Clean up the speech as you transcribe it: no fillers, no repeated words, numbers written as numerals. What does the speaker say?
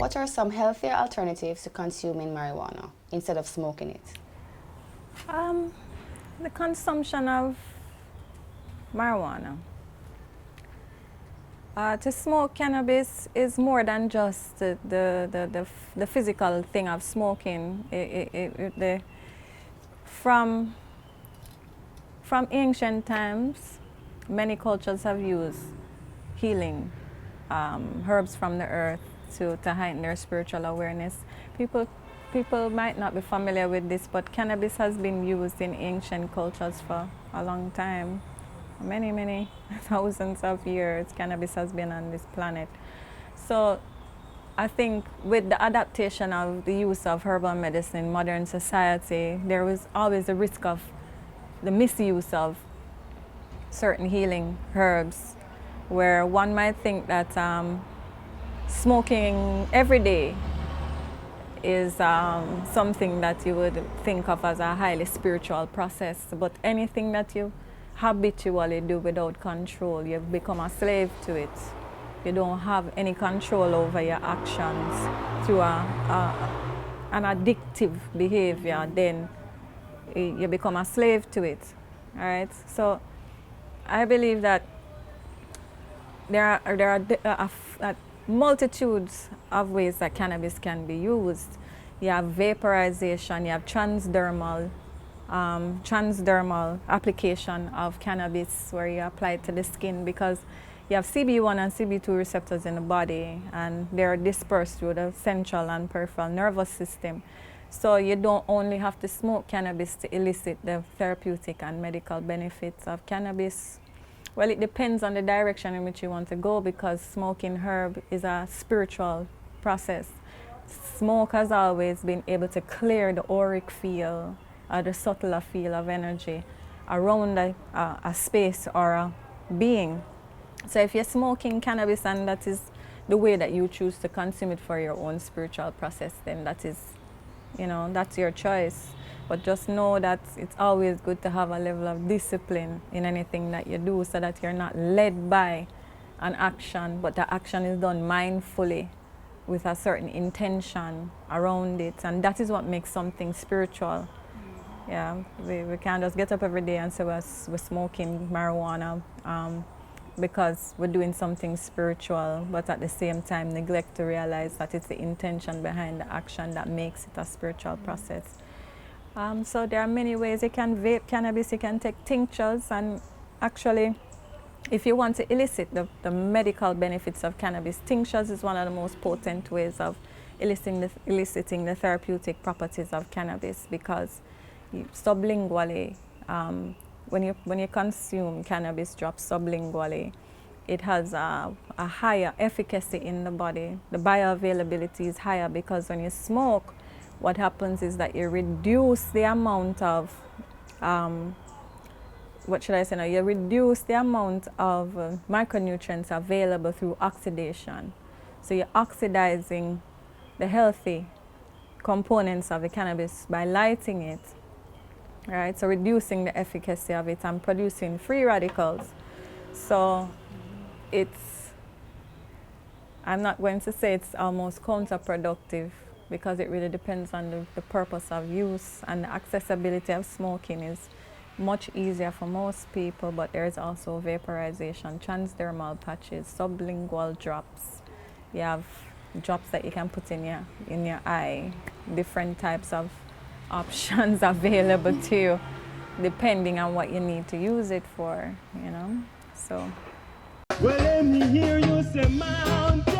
What are some healthier alternatives to consuming marijuana instead of smoking it? The consumption of marijuana. To smoke cannabis is more than just the physical thing of smoking. From ancient times, many cultures have used healing herbs from the earth to heighten their spiritual awareness. People might not be familiar with this, but cannabis has been used in ancient cultures for a long time. Many thousands of years cannabis has been on this planet. So I think with the adaptation of the use of herbal medicine in modern society, there was always a risk of the misuse of certain healing herbs, where one might think that smoking every day is something that you would think of as a highly spiritual process. But anything that you habitually do without control, you become a slave to it. You don't have any control over your actions through an addictive behavior, then you become a slave to it. All right? So I believe that there are multitudes of ways that cannabis can be used. You have vaporization, you have transdermal application of cannabis where you apply it to the skin, because you have CB1 and CB2 receptors in the body, and they're dispersed through the central and peripheral nervous system. So you don't only have to smoke cannabis to elicit the therapeutic and medical benefits of cannabis. Well, it depends on the direction in which you want to go, because smoking herb is a spiritual process. Smoke has always been able to clear the auric field, the subtler field of energy around a space or a being. So if you're smoking cannabis and that is the way that you choose to consume it for your own spiritual process, then that is, that's your choice. But just know that it's always good to have a level of discipline in anything that you do, so that you're not led by an action, but the action is done mindfully with a certain intention around it. And that is what makes something spiritual. Yeah, we can't just get up every day and say we're smoking marijuana because we're doing something spiritual, but at the same time neglect to realize that it's the intention behind the action that makes it a spiritual process. So there are many ways. You can vape cannabis, you can take tinctures, and actually, if you want to elicit the medical benefits of cannabis, tinctures is one of the most potent ways of eliciting the therapeutic properties of cannabis, because sublingually, when you consume cannabis drops sublingually, it has a higher efficacy in the body. The bioavailability is higher, because when you smoke, what happens is that you reduce the amount of, you reduce the amount of micronutrients available through oxidation. So you're oxidizing the healthy components of the cannabis by lighting it, right? So reducing the efficacy of it and producing free radicals. So I'm not going to say it's almost counterproductive, because it really depends on the purpose of use, and the accessibility of smoking is much easier for most people, but there is also vaporization, transdermal patches, sublingual drops. You have drops that you can put in your eye, different types of options available to you depending on what you need to use it for, So. Well, let me hear you say, Mount